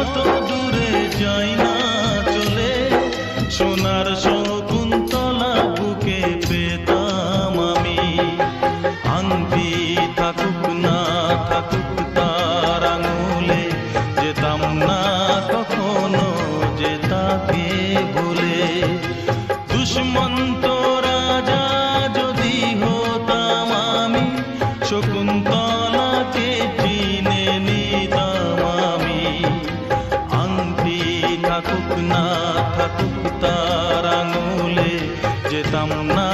অত দূরে যাই না চলে, সোনার শকুন্তলা বুকে পেতাম আমি। আংটি থাকুক না থাকুক তার আঙুলে, যেতাম না কখনো যে তাকে ভুলে। দুষ্মন্ত রাজা যদি হতাম আমি, শকুন্তলাকে চিনে নিতাম আমি। আংটি থাকুক না থাকুক তার আঙুলে, যেতাম না